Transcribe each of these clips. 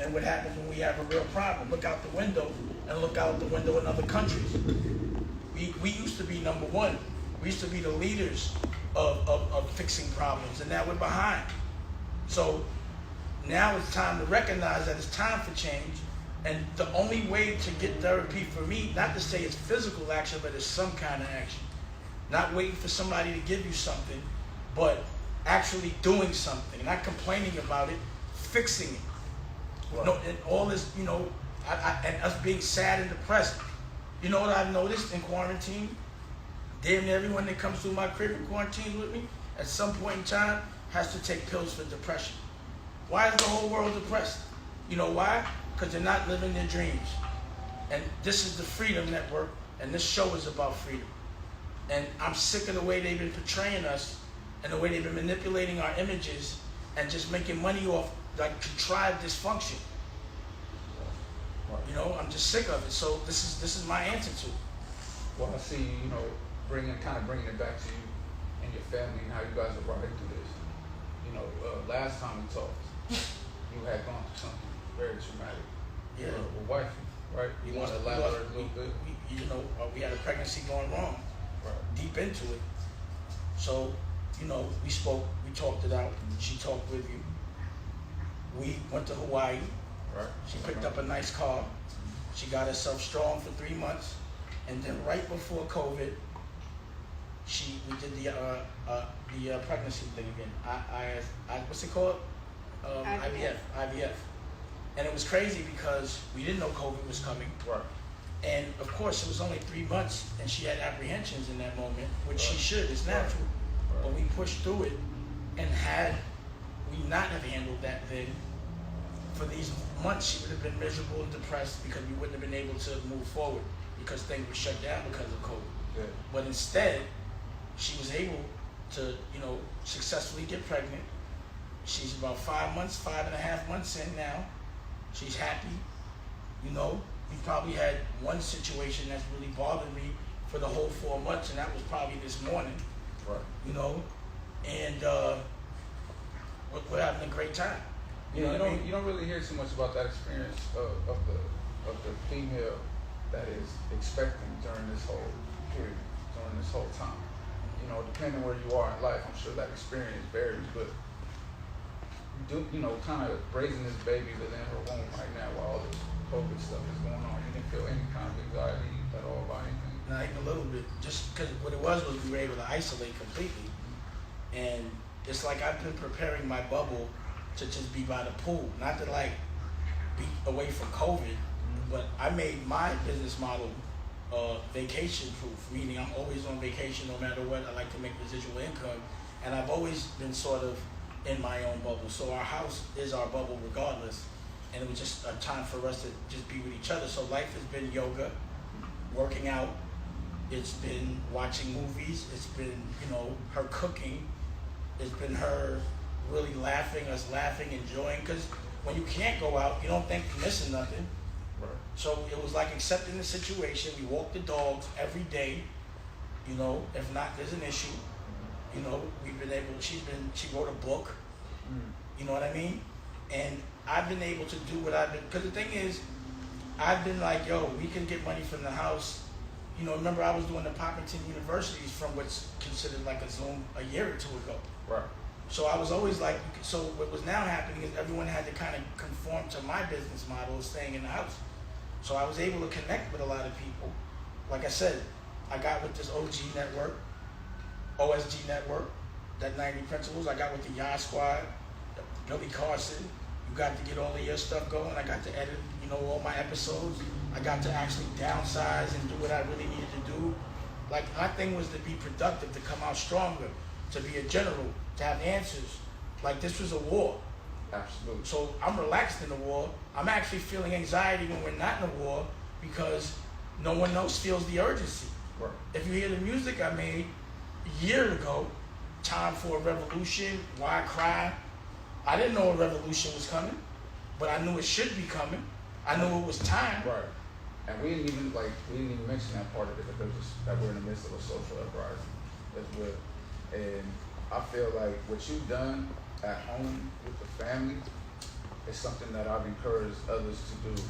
than what happens when we have a real problem. Look out the window and look out the window in other countries. We used to be number one. We used to be the leaders of fixing problems, and now we're behind. So now it's time to recognize that it's time for change. And the only way to get therapy for me, not to say it's physical action, but it's some kind of action. Not waiting for somebody to give you something, but actually doing something, not complaining about it, fixing it. Right. No, and all this, and us being sad and depressed. You know what I've noticed in quarantine? Damn near everyone that comes through my crib in quarantine with me, at some point in time, has to take pills for depression. Why is the whole world depressed? You know why? Because they're not living their dreams. And this is the Freedom Network, and this show is about freedom. And I'm sick of the way they've been portraying us and the way they've been manipulating our images and just making money off like contrived dysfunction. I'm just sick of it. So this is my answer to it. Well, I see you, bringing it back to you and your family and how you guys are riding through this. Last time we talked, you had gone through something very traumatic. Yeah. With wifey, right? You want to elaborate a little bit? We had a pregnancy going wrong. Right. Deep into it. So, we spoke, we talked it out. She talked with you. We went to Hawaii. Right. She picked up a nice car. She got herself strong for 3 months. And then right before COVID, we did the pregnancy thing again. What's it called? IVF. And it was crazy because we didn't know COVID was coming. Right. And of course, it was only 3 months, and she had apprehensions in that moment, which she should. It's natural. Right. But we pushed through it, and had we not have handled that then, for these months, she would have been miserable and depressed because we wouldn't have been able to move forward because things were shut down because of COVID. Yeah. But instead, she was able to, successfully get pregnant. She's about 5.5 months in now. She's happy. We probably had one situation that's really bothered me for the whole 4 months, and that was probably this morning. Right. And we're having a great time. You don't really hear too much about that experience of the female that is expecting during this whole period, during this whole time. Depending where you are in life, I'm sure that experience varies, but kind of raising this baby within her womb right now while all this COVID stuff is going on, you didn't feel any kind of anxiety at all about anything? Not even a little bit. Just because what it was we were able to isolate completely. And it's like I've been preparing my bubble to just be by the pool. Not to be away from COVID, but I made my business model vacation proof, meaning I'm always on vacation no matter what. I like to make residual income. And I've always been sort of in my own bubble. So our house is our bubble regardless. And it was just a time for us to just be with each other. So life has been yoga, working out. It's been watching movies. It's been, her cooking. It's been her really us laughing, enjoying. Because when you can't go out, you don't think you're missing nothing. Right. So it was like accepting the situation. We walk the dogs every day. If not, there's an issue. We've been able, she wrote a book. You know what I mean? And I've been able to do what I've been, because the thing is, I've been like, we can get money from the house. Remember I was doing the Poppington Universities from what's considered like a Zoom a year or two ago. Right. So I was always like, so what was now happening is everyone had to kind of conform to my business model of staying in the house. So I was able to connect with a lot of people. Like I said, I got with this OSG network, that 90 Principles. I got with the Yah Squad, Billy Carson. You got to get all of your stuff going. I got to edit, all my episodes. I got to actually downsize and do what I really needed to do. Like, my thing was to be productive, to come out stronger, to be a general, to have answers. Like, this was a war. Absolutely. So I'm relaxed in the war. I'm actually feeling anxiety when we're not in a war because no one else feels the urgency. Right. If you hear the music I made a year ago, Time for a Revolution, Why Cry, I didn't know a revolution was coming, but I knew it should be coming. I knew it was time. Right. And we didn't even mention that part of it because that we're in the midst of a social uprising as well. And I feel like what you've done at home with the family it's something that I've encouraged others to do.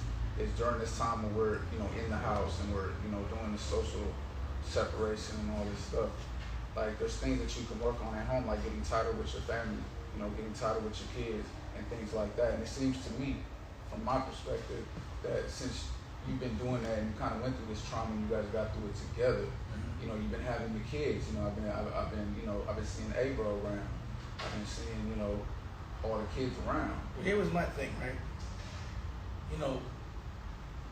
Is during this time when we're, you know, in the house and we're, you know, doing the social separation and all this stuff, like there's things that you can work on at home, like getting tighter with your family, you know, getting tighter with your kids and things like that. And it seems to me, from my perspective, that since you've been doing that and you kind of went through this trauma and you guys got through it together, you know, you've been having your kids, you know, I've been seeing Abra around, I've been seeing, you know, all the kids around. Here was my thing, right? You know,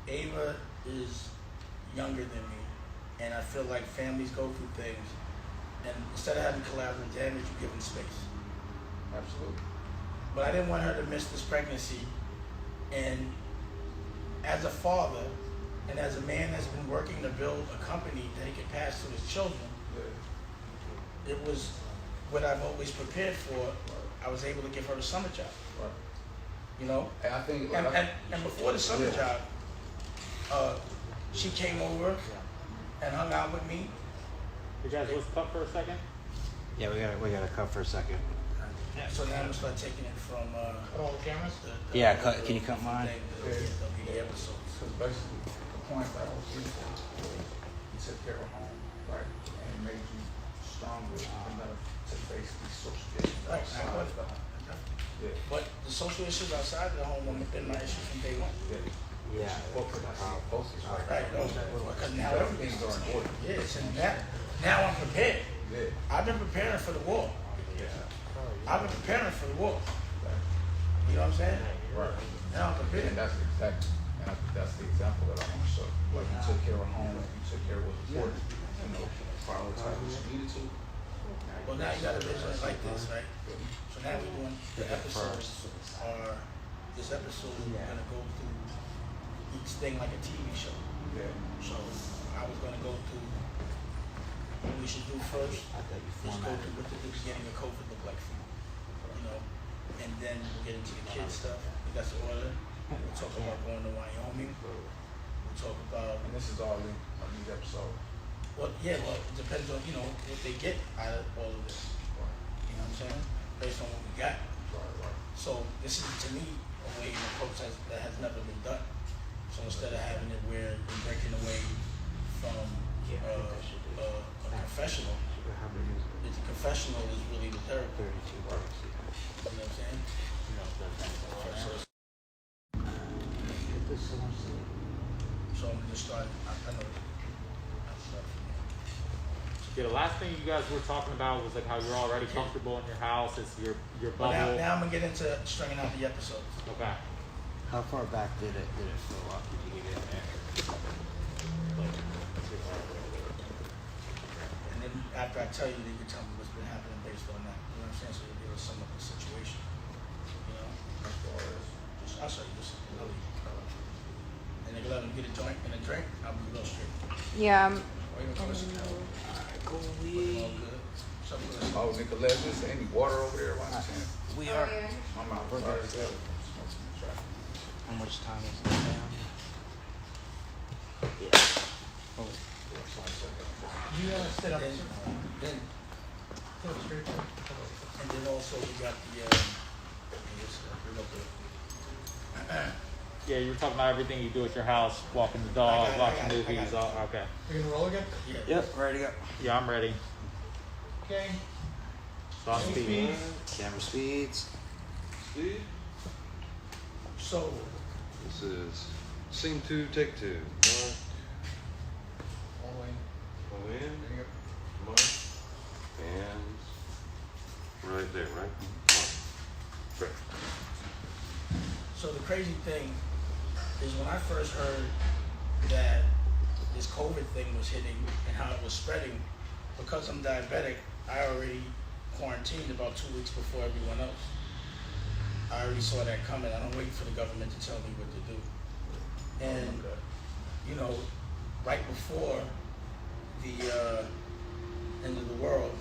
Ava is younger than me, and I feel like families go through things, and instead of having collateral damage, you give them space. Absolutely. But I didn't want her to miss this pregnancy, and as a father, and as a man that's been working to build a company that he can pass to his children, it was what I've always prepared for. I was able to give her a summer job. Right. You know? And I think, and before the summer job, she came over and hung out with me. You guys, let's cut for a second. Yeah, we gotta cut for a second. So now I'm gonna start taking it from Cut all the cameras. Yeah, can you cut mine? The episodes. because basically the point that I was getting to, you took care of home, right, and it made you stronger enough to face these social issues Right, outside of the home. Yeah. But the social issues outside of the home have been my issues from day one. Yeah. Focus, focus, right? Right, because now Everything's in order. yes, and now I'm prepared. Yeah. I've been preparing for the war. Yeah. I've been preparing for the war. You know what I'm saying? Right. Now I'm prepared. And that's exactly, and I think that's the example that I want to show. Like you took care of home, you took care of what was important, you know, prioritize what you needed to. Well, now you got to vision it like this, right? So now we're doing the episodes. This episode is gonna go through each thing like a TV show. Yeah. So I was gonna go through what we should do first. Let's go through what the beginning of COVID looked like for you, you know, and then we'll get into the kids stuff. That's the order. We'll talk about going to Wyoming. We'll talk about. And this is all in on these episodes. Well, yeah, well, it depends on, you know, what they get out of all of this. You know what I'm saying? Based on what we got. Right. So this is, to me, a way of approach that has never been done. So instead of having it where you're breaking away from a professional, the professional is really the therapist. You know what I'm saying? So I'm gonna start. I know. Yeah, the last thing you guys were talking about was like how you're already comfortable in your house. It's your Well, bubble. now I'm gonna get into stringing out the episodes. Okay. How far back did it fill up? Did you get in there? And then after I tell you, you can tell me what's been happening based on that. You know what I'm saying? So you'll be able to sum up the situation. You know? I'll show you this. And they let them get a joint and a drink. I'll be real straight. Yeah. Or even close it down. All good. Something like that. Oh, Nicolette, is there any water over there? Why not? We are. My mouth is already set. Smoking in traffic. How much time is it down? Yeah. Oh. You sit up. Then, and then also we got Yeah, you were talking about everything you do at your house, walking the dog, watching movies. All, okay. You're gonna roll again? Yep, ready to go. Yeah, I'm ready. Okay. Stop speed. Camera speeds. Speed. So, This is scene 2, take 2. All the way. Go in, There you go. come on, and right there, right? Come on. Great. so the crazy thing is when I first heard that this COVID thing was hitting and how it was spreading, because I'm diabetic, I already quarantined about 2 weeks before everyone else. I already saw that coming. I don't wait for the government to tell me what to do. And, you know, right before the end of the world,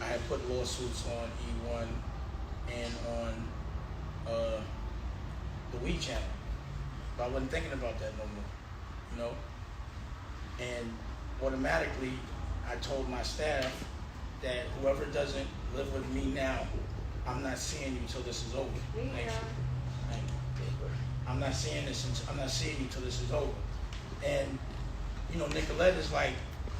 I had put lawsuits on E1 and on the Wii channel. But I wasn't thinking about that no more, you know? And automatically, I told my staff that whoever doesn't live with me now, I'm not seeing you until this is over. Thank you. Thank you. I'm not seeing you till this is over. And, you know, Nicolette is like,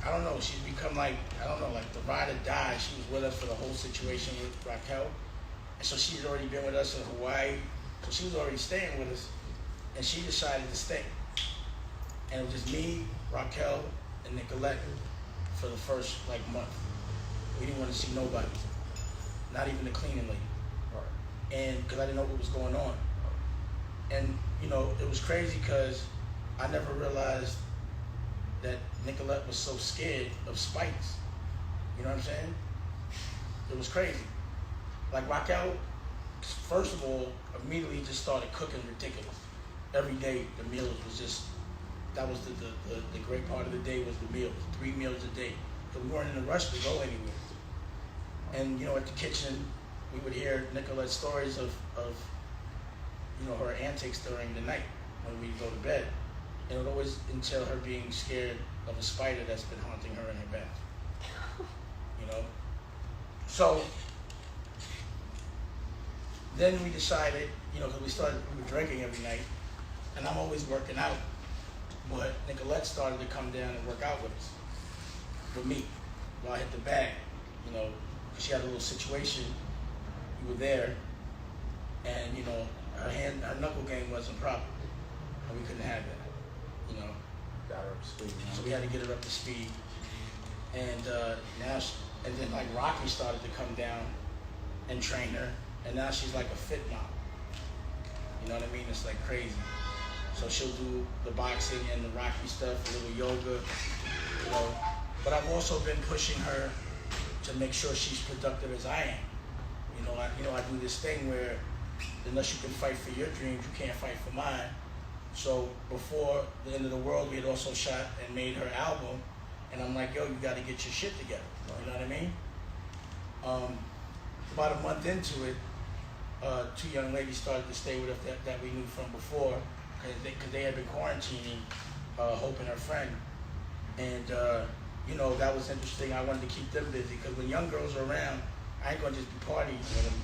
I don't know, she's become like, I don't know, like the ride or die. She was with us for the whole situation with Raquel. And so she's already been with us in Hawaii. So she was already staying with us. And she decided to stay. And it was just me, Raquel, and Nicolette for the first like month. We didn't want to see nobody, not even the cleaning lady. Right. And because I didn't know what was going on. And, you know, it was crazy because I never realized that Nicolette was so scared of spiders. You know what I'm saying? It was crazy. Like Raquel, first of all, immediately just started cooking ridiculous. Every day the meals was just, that was the great part of the day was the meals, 3 meals a day. Because we weren't in a rush to go anywhere. And, you know, at the kitchen, we would hear Nicolette's stories of you know, her antics during the night when we'd go to bed. And it would always entail her being scared of a spider that's been haunting her in her bath. You know? So, then we decided, you know, because we were drinking every night, and I'm always working out, but Nicolette started to come down and work out with us, with me, while I hit the bag, you know, she had a little situation, we were there, and, you know, her knuckle game wasn't proper, and we couldn't have that, you know. Got her up to speed. So we had to get her up to speed, and and then like Rocky started to come down and train her, and now she's like a fit mom. You know what I mean? It's like crazy. So she'll do the boxing and the Rocky stuff, a little yoga, you know. But I've also been pushing her to make sure she's productive as I am. You know, I do this thing where unless you can fight for your dreams, you can't fight for mine. So before the end of the world, we had also shot and made her album, and I'm like, yo, you got to get your shit together. You know what I mean? About a month into it, 2 young ladies started to stay with us that we knew from before, because they had been quarantining, Hope and her friend, and you know, that was interesting. I wanted to keep them busy because when young girls are around, I ain't gonna just be partying with them.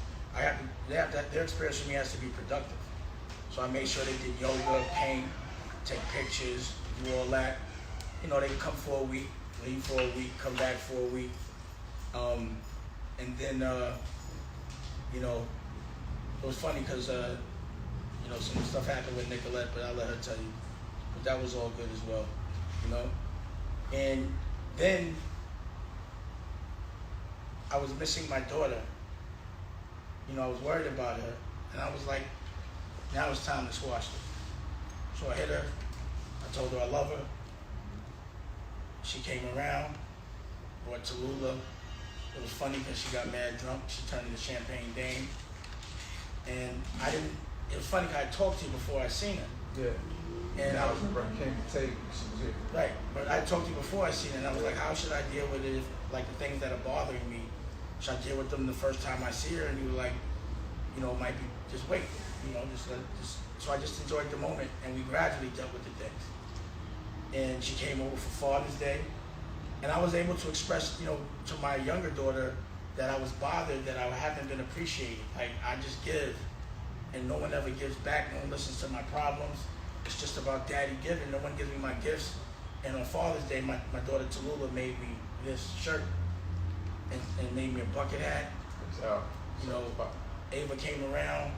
Their experience with me has to be productive. So I made sure they did yoga, paint, take pictures, do all that. You know, they could come for a week, leave for a week, come back for a week. And then, you know, it was funny because, you know, some stuff happened with Nicolette, but I'll let her tell you. But that was all good as well, you know? And then I was missing my daughter. You know, I was worried about her, and I was like, now it's time to squash this. So I hit her, I told her I love her. She came around, brought Tallulah. It was funny because she got mad drunk. She turned into Champagne Dame. And it was funny because I talked to you before I seen her. Yeah. And I remember I came to take, she was here. Right, but I talked to you before I seen it, and I was like, how should I deal with it if, like, the things that are bothering me, should I deal with them the first time I see her? And you were like, you know, it might be, just wait, you know, so I just enjoyed the moment, and we gradually dealt with the things. And she came over for Father's Day, and I was able to express, you know, to my younger daughter that I was bothered that I haven't been appreciated. Like, I just give, and no one ever gives back, no one listens to my problems. It's just about daddy giving, no one gives me my gifts. And on Father's Day, my daughter Tallulah made me this shirt and made me a bucket hat. You know, Ava came around,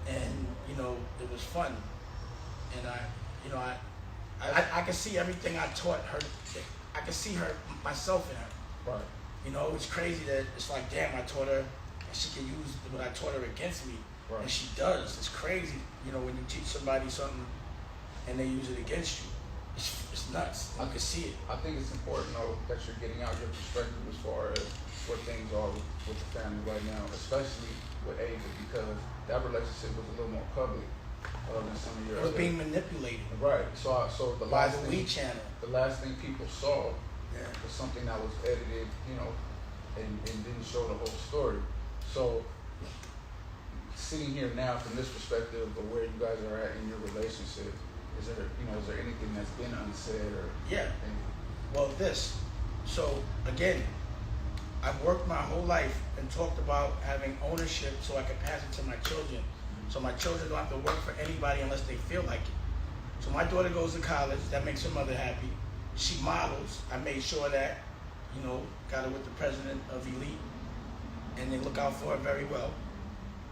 and, you know, it was fun. And I could see everything I taught her. I could see her, myself in her. Right. You know, it's crazy that it's like, damn, I taught her, and she can use what I taught her against me. Right. And she does. It's crazy, you know, when you teach somebody something and they use it against you. It's nuts. I can see it. I think it's important, though, that you're getting out your perspective as far as what things are with the family right now, especially with Ava, because that relationship was a little more public than some of your It was other. being manipulated Right. So the by last the thing, We channel. the last thing people saw Yeah. was something that was edited, you know, and didn't show the whole story. So sitting here now from this perspective of where you guys are at in your relationship, is there anything that's been unsaid or Yeah. anything? Well, this. So, again, I've worked my whole life and talked about having ownership so I could pass it to my children. So my children don't have to work for anybody unless they feel like it. So my daughter goes to college. That makes her mother happy. She models. I made sure that, got her with the president of Elite, and they look out for her very well.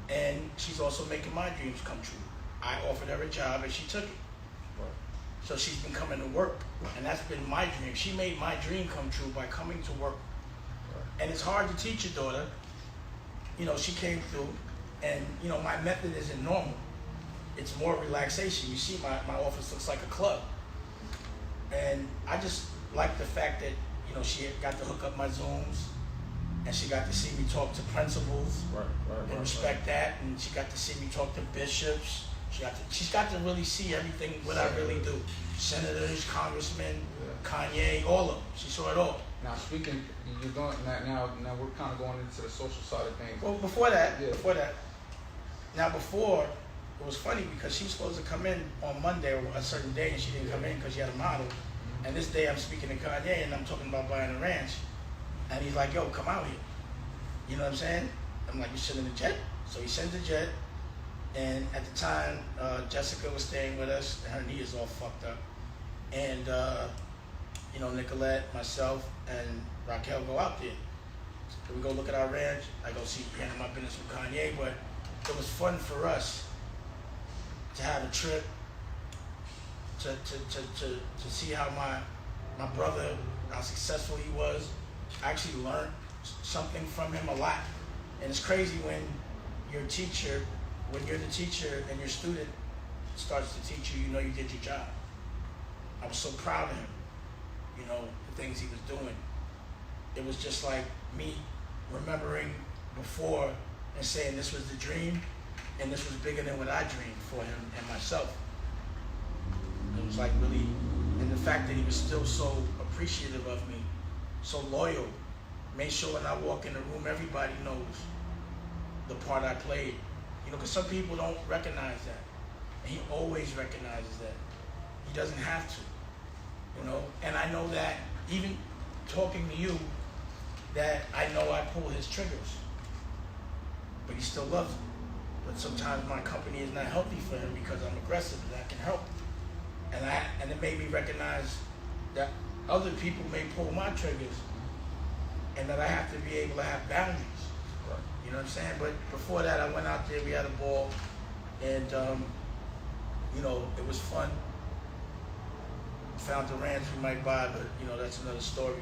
And she's also making my dreams come true. I offered her a job and she took it. So she's been coming to work, and that's been my dream. She made my dream come true by coming to work. And it's hard to teach your daughter. She came through, and my method isn't normal. It's more relaxation. You see, my office looks like a club. And I just like the fact that, she got to hook up my Zooms, and she got to see me talk to principals and respect that, and she got to see me talk to bishops. She's got to really see everything, what I really do. Senators, congressmen, Kanye, all of them. She saw it all. Now speaking, you're going now we're kind of going into the social side of things. Well, before that, it was funny because she was supposed to come in on Monday or a certain day, and she didn't come in because she had a model. And this day I'm speaking to Kanye, and I'm talking about buying a ranch. And he's like, yo, come out here. You know what I'm saying? I'm like, you sending a jet? So he sends a jet. And at the time, Jessica was staying with us, and her knee is all fucked up. And, Nicolette, myself, and Raquel go out there. So we go look at our ranch. I go handle my business with Kanye, but it was fun for us to have a trip, to see how my brother, how successful he was. I actually learned something from him a lot. And it's crazy when you're the teacher and your student starts to teach you, you did your job. I was so proud of him, the things he was doing. It was just like me remembering before and saying this was the dream, and this was bigger than what I dreamed for him and myself. It was like really, and the fact that he was still so appreciative of me, so loyal, made sure when I walk in the room, everybody knows the part I played. Because some people don't recognize that. And he always recognizes that. He doesn't have to. And I know that even talking to you, that I know I pull his triggers. But he still loves me. But sometimes my company is not healthy for him because I'm aggressive and I can help. And it made me recognize that other people may pull my triggers and that I have to be able to have boundaries. You know what I'm saying? But before that, I went out there, we had a ball, and, it was fun. Found the ranch we might buy, but, that's another story.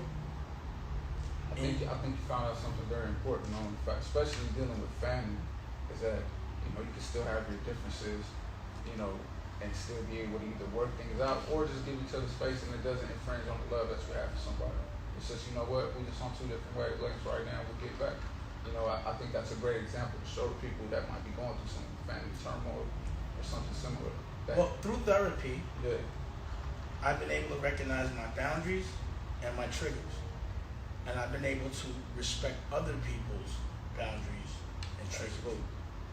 I think you found out something very important, especially dealing with family, is that, you can still have your differences, and still be able to either work things out or just give each other space, and it doesn't infringe on the love that you have for somebody. It's just, we just on two different wavelengths right now, we'll get back. I think that's a great example to show people that might be going through some family turmoil or something similar. Well, through therapy, yeah, I've been able to recognize my boundaries and my triggers. And I've been able to respect other people's boundaries and triggers.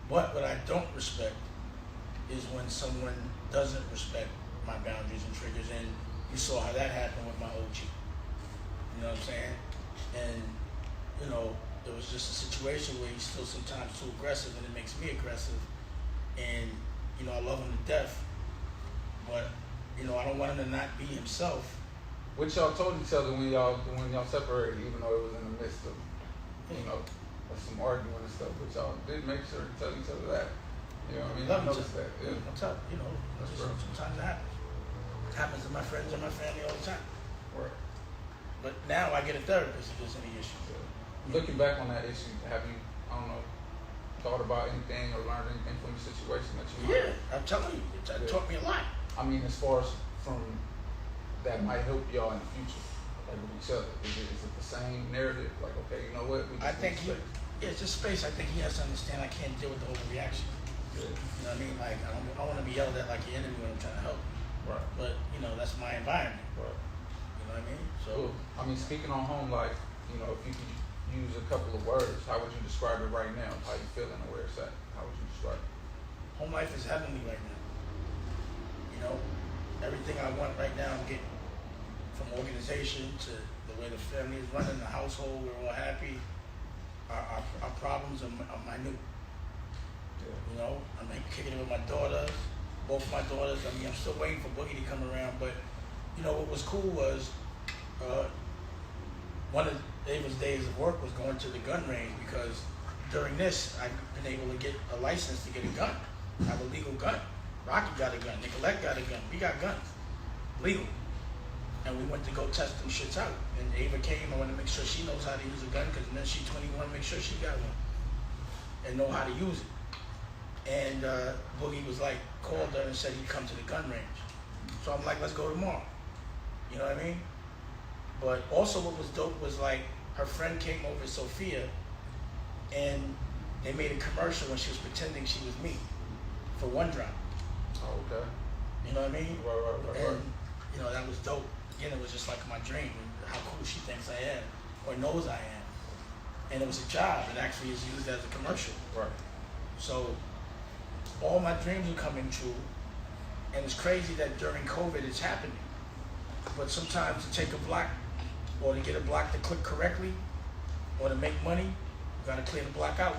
But what I don't respect is when someone doesn't respect my boundaries and triggers. And you saw how that happened with my OG. You know what I'm saying? And, it was just a situation where he's still sometimes too aggressive, and it makes me aggressive. And, I love him to death, but, I don't want him to not be himself. What y'all told each other when y'all separated, even though it was in the midst of, of some arguing and stuff, but y'all did make sure to tell each other that. You know what I mean? I noticed that. Yeah. What's up? Sometimes it happens. It happens to my friends and my family all the time. Right. But now I get a therapist if there's any issues. Looking back on that issue, have you, thought about anything or learned anything from the situation that you Yeah, I'm telling you, it taught me a lot. I mean, as far as from that might help y'all in the future, like with each other. Is it the same narrative? Like, okay, you know what? I think it's just space. I think he has to understand I can't deal with the overreaction. Yeah. You know what I mean? Like, I don't want to be yelled at like an enemy when I'm trying to help. Right. But, that's my environment. Right. You know what I mean? So, cool. I mean, speaking on home life, if you could use a couple of words, how would you describe it right now? How you feeling and where it's at? How would you describe it? home life is heavenly right now. Everything I want right now I'm getting. From organization to the way the family is running, the household, we're all happy. Our problems are minute. Yeah. I'm kicking it with my daughters, both my daughters. I mean, I'm still waiting for Boogie to come around, but you know what was cool was one of Ava's days of work was going to the gun range because during this I've been able to get a license to get a gun. I have a legal gun. Rocky got a gun. Nicolette got a gun. We got guns, legal. And we went to go test them shits out. And Ava came. I want to make sure she knows how to use a gun because then she's 21. Make sure she got one and know how to use it. And Boogie was like, called her and said he'd come to the gun range. So I'm like, let's go tomorrow. You know what I mean? But also what was dope was like her friend came over, Sophia, and they made a commercial when she was pretending she was me for One Drop. Oh, okay. You know what I mean? Right. And you know, that was dope. Again, it was just like my dream, and how cool she thinks I am, or knows I am. And it was a job. It actually is used as a commercial. Right. So all my dreams are coming true, and it's crazy that during COVID it's happening. But sometimes to take a block, or to get a block to click correctly, or to make money, you gotta clear the block out.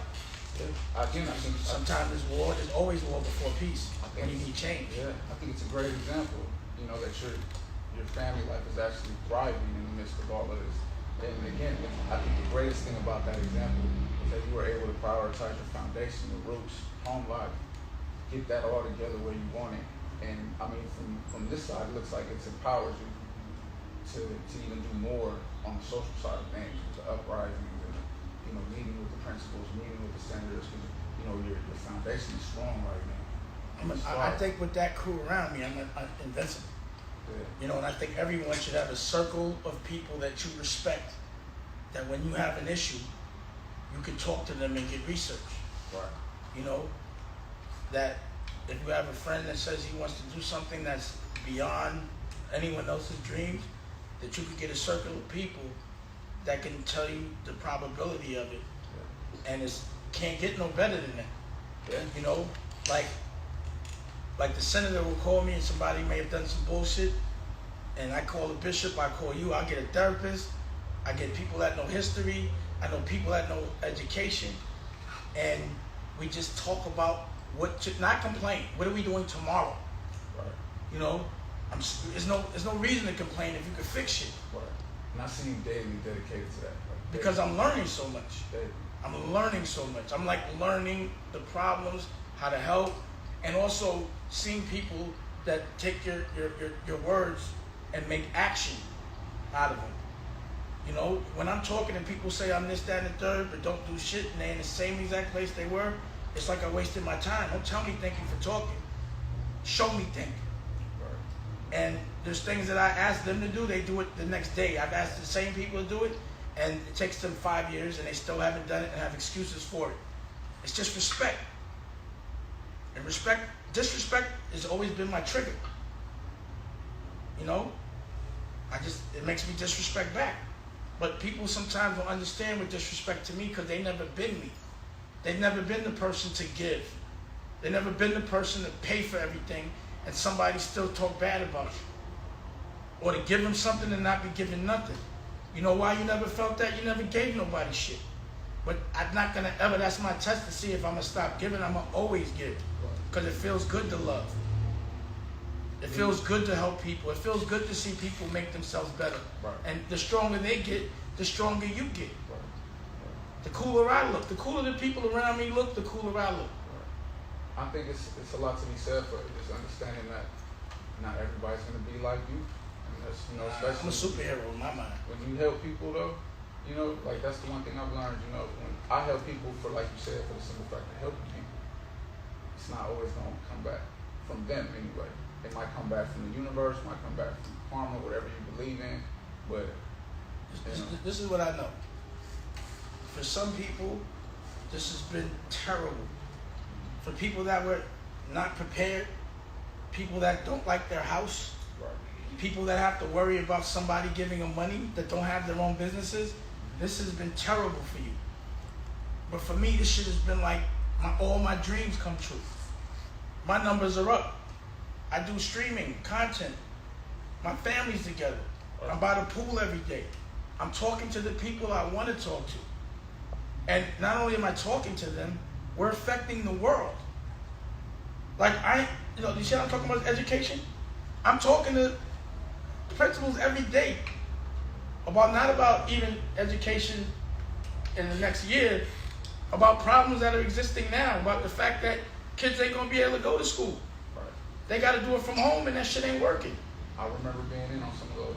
Yeah. I think Sometimes there's war. There's always war before peace. When you need change. Yeah, I think it's a great example. You know that your family life is actually thriving in the midst of all of this. And again, I think the greatest thing about that example is that you were able to prioritize your foundation, your roots, home life, get that all together where you want it. And I mean, from this side, it looks like it empowers you to even do more on the social side of things, with the uprisings and meeting with the principals, meeting with the senators, because your foundation is strong right now. I think with that crew around me, I'm invincible. Yeah. And I think everyone should have a circle of people that you respect, that when you have an issue, you can talk to them and get research. Right. That if you have a friend that says he wants to do something that's beyond anyone else's dreams, that you could get a circle of people that can tell you the probability of it. Yeah. And it can't get no better than that. Yeah. Like the senator will call me and somebody may have done some bullshit, and I call the bishop, I call you, I get a therapist, I get people that know history, I know people that know education, and we just talk about what to not complain. What are we doing tomorrow? Right. There's no reason to complain if you can fix shit. Right. And I see you daily dedicated to that. Because I'm learning so much. Daily. I'm learning so much. I'm like learning the how to help, and also seeing people that take your words and make action out of them. When I'm talking and people say I'm this, that, and the third, but don't do shit, and they're in the same exact place they were, it's like I wasted my time. Don't tell me thank you for talking. Show me thank you. Right. And there's things that I ask them to do, they do it the next day. I've asked the same people to do it, and it takes them 5 years, and they still haven't done it and have excuses for it. It's just respect. And disrespect has always been my trigger. It makes me disrespect back. But people sometimes don't understand what disrespect to me because they never been me. They've never been the person to give. They've never been the person to pay for everything and somebody still talk bad about you. Or to give them something and not be given nothing. You know why you never felt that? You never gave nobody shit. But I'm not gonna ever, that's my test to see if I'm gonna stop giving. I'm gonna always give. Because it feels good to love. It feels good to help people. It feels good to see people make themselves better. Right. And the stronger they get, the stronger you get. Right. The cooler I look. The cooler the people around me look, the cooler I look. Right. I think it's a lot to be said for it. Just understanding that not everybody's gonna be like you. And that's, especially I'm a superhero in my mind. when you help people though, like that's the one thing I've learned, when I help people for, like you said, for the simple fact of helping people, it's not always gonna come back from them anyway. It might come back from the universe, might come back from karma, whatever you believe in, but This is what I know. For some people, this has been terrible. For people that were not prepared, people that don't like their house, right. people that have to worry about somebody giving them money, that don't have their own businesses, this has been terrible for you. But for me, this shit has been like all my dreams come true. My numbers are up. I do streaming, content. My family's together. I'm by the pool every day. I'm talking to the people I want to talk to. And not only am I talking to them, we're affecting the world. Like you see what I'm talking about education? I'm talking to principals every day not about even education in the next year, about problems that are existing now, about the fact that kids ain't gonna be able to go to school. Right. They gotta do it from home and that shit ain't working. I remember being in on some of those,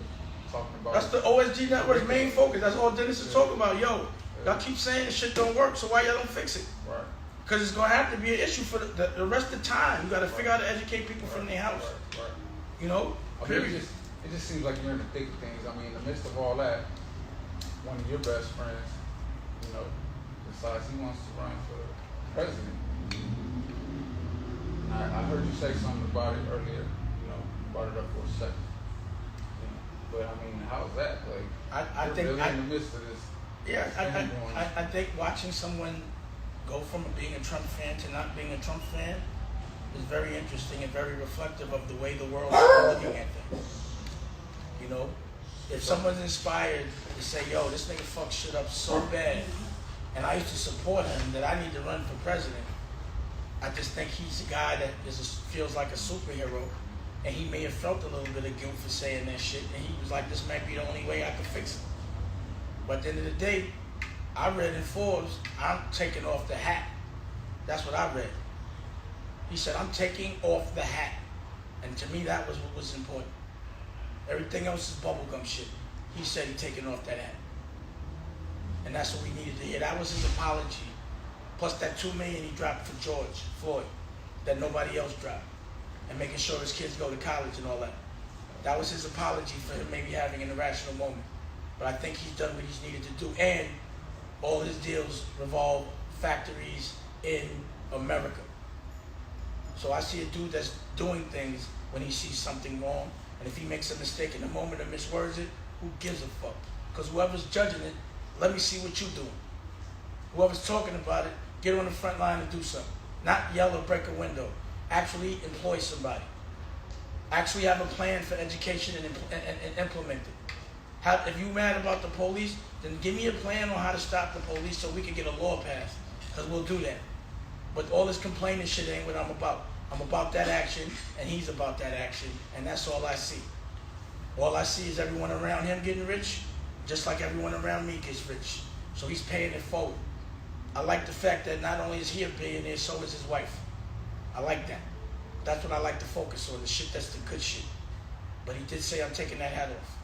talking about. That's the OSG network's main focus. That's all Dennis is talking about. Yo, y'all keep saying this shit don't work, so why y'all don't fix it? Right. Because it's gonna have to be an issue for the rest of the time. You gotta figure out how to educate people from their house. Right. You know? I mean, Period. it just seems like you're in the thick of things. I mean, in the midst of all that, one of your best friends, you know, decides he wants to run for president. I heard you say something about it earlier, you know, brought it up for a second. You know, but I mean, how's that? Like, I you're think really in the midst of this. Yeah, thing going on. I think watching someone go from being a Trump fan to not being a Trump fan is very interesting and very reflective of the way the world is looking at things. You know, if someone's inspired to say, yo, this nigga fucks shit up so bad, and I used to support him that I need to run for president, I just think he's a guy that feels like a superhero, and he may have felt a little bit of guilt for saying that shit, and he was like, this might be the only way I can fix it. But at the end of the day, I read in Forbes, I'm taking off the hat. That's what I read. He said, I'm taking off the hat. And to me, that was what was important. Everything else is bubblegum shit. He said he's taking off that hat. And that's what we needed to hear. That was his apology. Plus that $2 million he dropped for George Floyd that nobody else dropped. And making sure his kids go to college and all that. That was his apology for him maybe having an irrational moment. But I think he's done what he's needed to do. And all his deals revolve factories in America. So I see a dude that's doing things when he sees something wrong. And if he makes a mistake in the moment or miswords it, who gives a fuck? Because whoever's judging it, let me see what you're doing. Whoever's talking about it, get on the front line and do something. Not yell or break a window. Actually employ somebody. Actually have a plan for education and implement it. If you're mad about the police, then give me a plan on how to stop the police so we can get a law passed. Because we'll do that. But all this complaining shit ain't what I'm about. I'm about that action, and he's about that action, and that's all I see. All I see is everyone around him getting rich, just like everyone around me gets rich. So he's paying it forward. I like the fact that not only is he a billionaire, so is his wife. I like that. That's what I like to focus on, the shit that's the good shit. But he did say, I'm taking that hat off.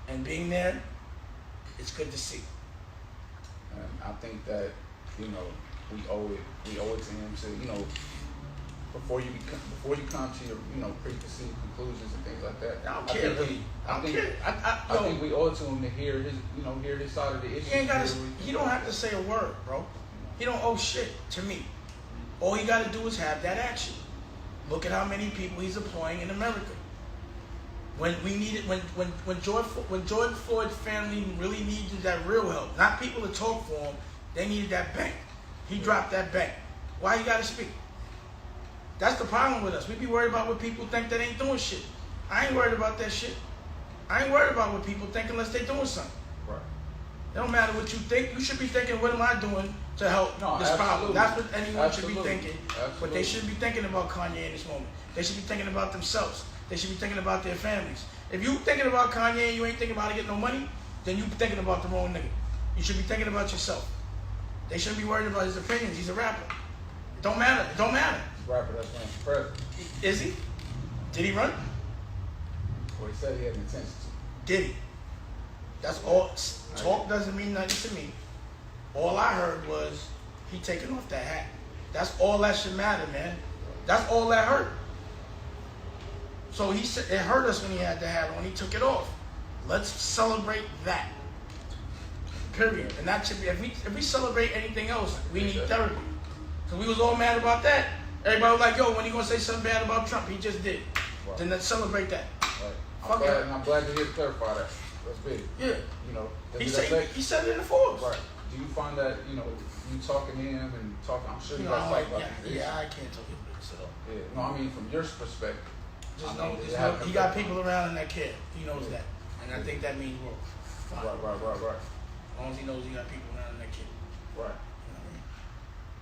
And being there, it's good to see. And I think that, you know, we owe it to him to, you know, before you come to your, you know, preconceived conclusions and things like that. I don't care. I think we owe it to him to hear his side of the issue. He don't have to say a word, bro. He don't owe shit to me. All he got to do is have that action. Look at how many people he's employing in America. When George Floyd's family really needed that real help, not people to talk for him, they needed that bank. He dropped that bank. Why you got to speak? That's the problem with us. We be worried about what people think that ain't doing shit. I ain't worried about that shit. I ain't worried about what people think unless they doing something. Right. It don't matter what you think. You should be thinking, what am I doing to help this problem? That's what anyone should be thinking. But they shouldn't be thinking about Kanye in this moment. They should be thinking about themselves. They should be thinking about their families. If you thinking about Kanye and you ain't thinking about how to get no money, then you thinking about the wrong nigga. You should be thinking about yourself. They shouldn't be worried about his opinions. He's a rapper. It don't matter. It don't matter. Rapper that's running for president. Is he? Did he run? Well, he said he had an intention to. Did he? That's all. Talk doesn't mean nothing to me. All I heard was he taking off that hat. That's all that should matter, man. That's all that hurt. So he said it hurt us when he had the hat on. He took it off. Let's celebrate that. Period. And that should be. If we celebrate anything else, we need therapy. Cause we was all mad about that. Everybody was like, "Yo, when you gonna say something bad about Trump?" He just did. Right. Then let's celebrate that. Right. I'm glad to hear you clarify that. That's big. Yeah. You know. He said it in the Forbes. Right. Do you find that, you know, you talking to him and talking? I'm sure you guys talk about this. Yeah, I can't tell you this at all. Yeah. No, I mean from your perspective. Just know he got people around him that care. He knows that, and I think that means growth. Fine. Right. As long as he knows he got people around him that care. Right. You know what I mean?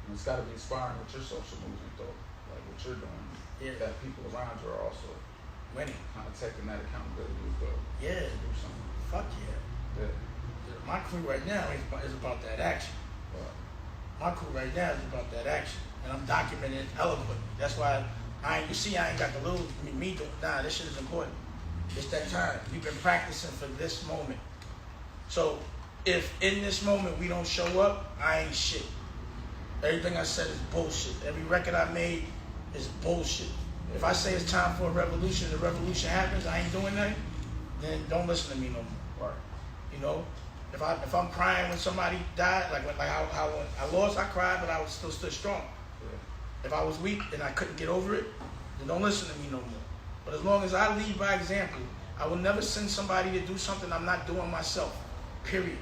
And it's got to be inspiring with your social movement, though. like what you're doing, Yeah. that people around you are also Winning. kind of taking that accountability as well Yeah. to do something. Fuck yeah. Yeah. My crew right now is about that action. But My crew right now is about that action, and I'm documenting it eloquently. That's why I ain't got the little me do. Nah, this shit is important. It's that time. We've been practicing for this moment. So if in this moment we don't show up, I ain't shit. Everything I said is bullshit. Every record I made is bullshit. If I say it's time for a revolution, the revolution happens, I ain't doing nothing, then don't listen to me no more. right. You know, if I'm crying when somebody died, like how when I lost, I cried, but I was still stood strong. Yeah. If I was weak and I couldn't get over it, then don't listen to me no more. But as long as I lead by example, I will never send somebody to do something I'm not doing myself. Period.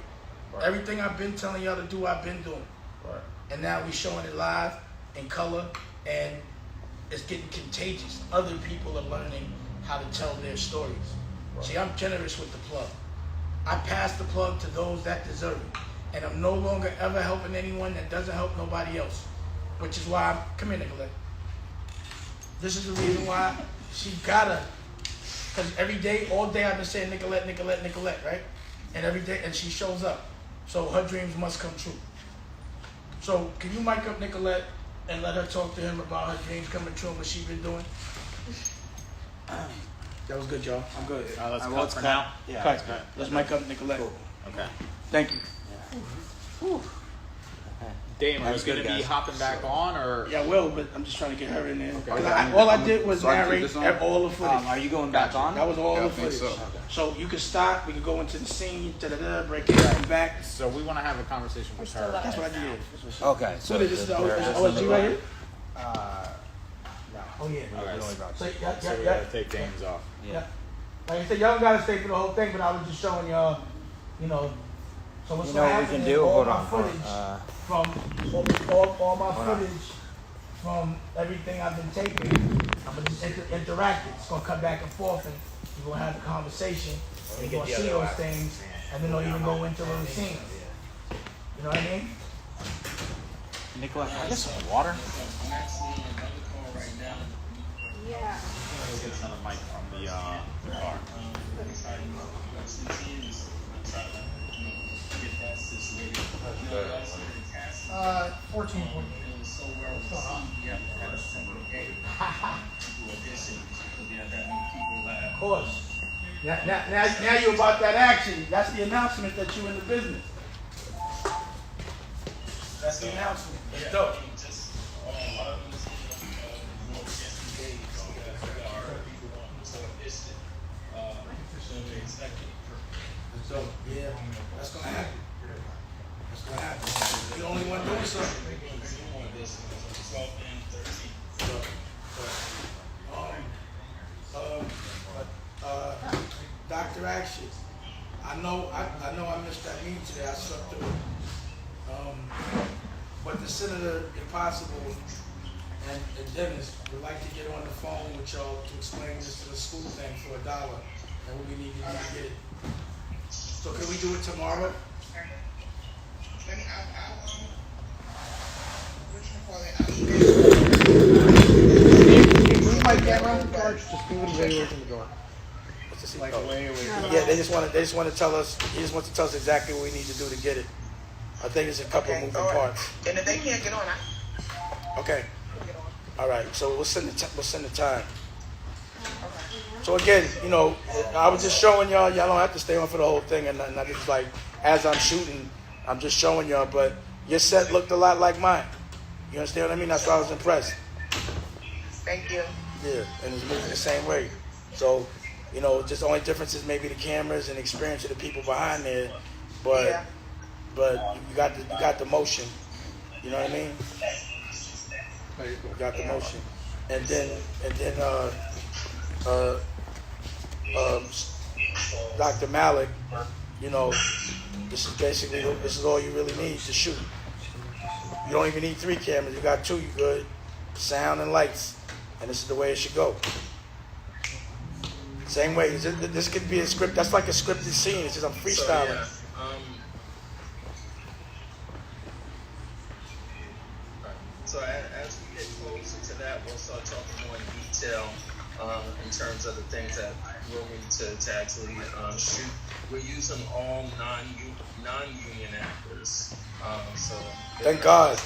Right. Everything I've been telling y'all to do, I've been doing. Right. And now we showing it live in color, and it's getting contagious. Other people are learning how to tell their stories. Right. See, I'm generous with the plug. I pass the plug to those that deserve it. And I'm no longer ever helping anyone that doesn't help nobody else. Which is why come here, Nicolette. This is the reason why she gotta, because every day, all day I've been saying Nicolette, Nicolette, Nicolette, right? And every day, and she shows up. So her dreams must come true. So can you mic up Nicolette and let her talk to him about her dreams coming true and what she's been doing? That was good, y'all. I'm good. Let's cut let's for cut. now. Yeah. Cut. Let's mic up Nicolette. Okay. Thank you. Dame, are you That's good, going to be guys. hopping back on, or? Yeah, I will, but I'm just trying to get her in there. 'Cause Okay. all I did was So I can keep narrate this on? all the footage. Are you going back on? That was all Yeah, I the think footage. so. So you can stop. We can go into the scene. Break it come back. So we want to have a conversation with her. That's what I did. Okay. So this is the OSG right here. Oh yeah. Okay. So So we got to take Dame's off. Yeah. Like I said, y'all don't gotta stay for the whole thing, but I was just showing y'all, you know. So what's You know gonna what we happen can is do? all Hold my on. footage from all my footage from everything I've been taking, I'm gonna just interact it. It's gonna come back and forth, and you're gonna have a conversation. And you're gonna see those things, and then they'll even go into little scenes. You know what I mean? Nicola, can I get some water? Yeah. Go get another mic from the car. 14.8. Of course. Now you're about that action. That's the announcement that you're in the business. That's the announcement. It's dope. So, yeah, that's gonna happen. That's gonna happen. You're the only one doing something. Dr. Action. I know I missed that meeting today. I slept through it. But the Senator Impossible and Dennis would like to get on the phone with y'all to explain this to the school thing for $1, and we need to get it. So can we do it tomorrow? Move my camera, George. Just move it away from the door. Like way away. Yeah, they just want to tell us. He just wants to tell us exactly what we need to do to get it. I think it's a couple moving parts. And if they can't get on, Okay. get on. All right. So we'll send the time. So again, you know, I was just showing y'all. Y'all don't have to stay on for the whole thing, and I just like as I'm shooting, I'm just showing y'all. But your set looked a lot like mine. You understand what I mean? That's why I was impressed. Thank you. Yeah, and it's moving the same way. So, you know, just the only difference is maybe the cameras and the experience of the people behind there. But Yeah. but you got the motion. You know what I mean? You got the motion. And then Dr. Malik, you know, this is all you really need to shoot. You don't even need 3 cameras. You got 2, you good. Sound and lights. And this is the way it should go. Same way. This could be a script. That's like a scripted scene. It's just I'm freestyling. So as we get closer to that, we'll start talking more in detail in terms of the things that we'll need to actually shoot. We're using all non-union actors, so Thank God.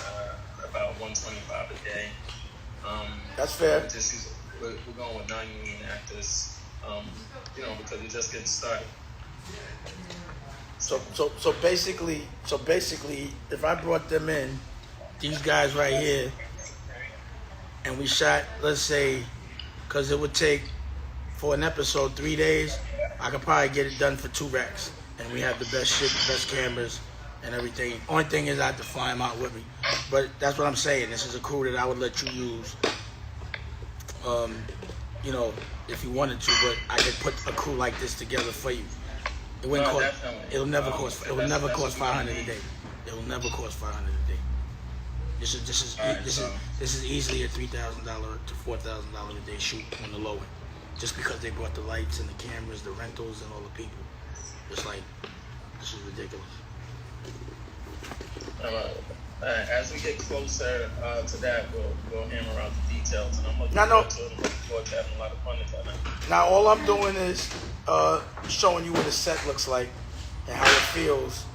About 125 a day. That's fair. We're going with non-union actors, because we're just getting started. So basically, if I brought them in, these guys right here, and we shot, let's say, because it would take for an episode 3 days, I could probably get it done for 2 racks, and we have the best shit, the best cameras, and everything. Only thing is I have to fly them out with me, but that's what I'm saying. This is a crew that I would let you use, if you wanted to. But I could put a crew like this together for you. It wouldn't cost. Definitely. It'll never cost. It will never cost $500 a day. It will never cost $500 a day. This is easily a $3,000 to $4,000 a day shoot on the low end, just because they brought the lights and the cameras, the rentals, and all the people. It's like, this is ridiculous. As we get closer to that, we'll hammer out the details, and I'm looking forward to having a lot of fun together. Now all I'm doing is showing you what a set looks like and how it feels,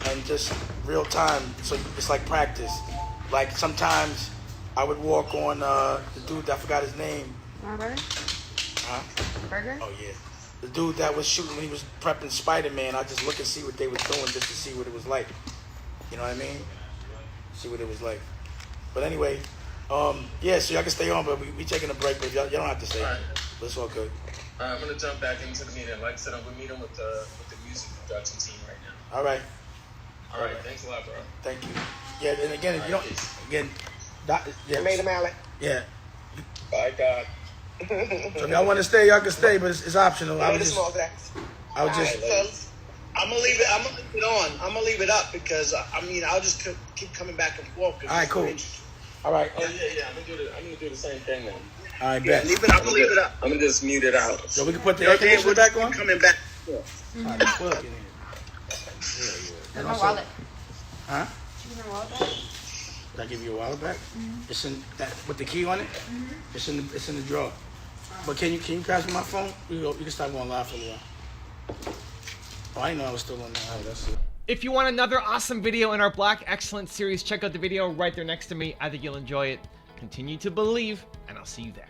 and just real time. So it's like practice. Like sometimes I would walk on the dude, I forgot his name. Burger? Huh? Burger? Oh yeah. The dude that was shooting when he was prepping Spider-Man, I just look and see what they were doing just to see what it was like. You know what I mean? See what it was like. But anyway, so y'all can stay on, but we taking a break, but y'all don't have to stay. All right. But it's all good. I'm gonna jump back into the meeting. Like I said, we're meeting with the music production team right now. All right. All right. Thanks a lot, bro. Thank you. Yeah, and again, if you don't, I made him alley. Yeah. Bye, God. So if y'all want to stay, y'all can stay, but it's optional. I would just. I'm gonna leave it. I'm gonna leave it on. I'm gonna leave it up because I'll just keep coming back and forth. All right, cool. All right. Oh yeah. I'm gonna do the same thing then. All right, bet. I'm gonna leave it up. I'm gonna just mute it out. So we can put the air conditioner back on. Coming back. All right, plug it in. There's my wallet. Huh? Give me my wallet back. Did I give you a wallet back? It's in that with the key on it. It's in the drawer. But can you pass me my phone? You can start going live for a while. Oh, I didn't know I was still on there. Oh, that's it. If you want another awesome video in our Black Excellence series, check out the video right there next to me. I think you'll enjoy it. Continue to believe, and I'll see you there.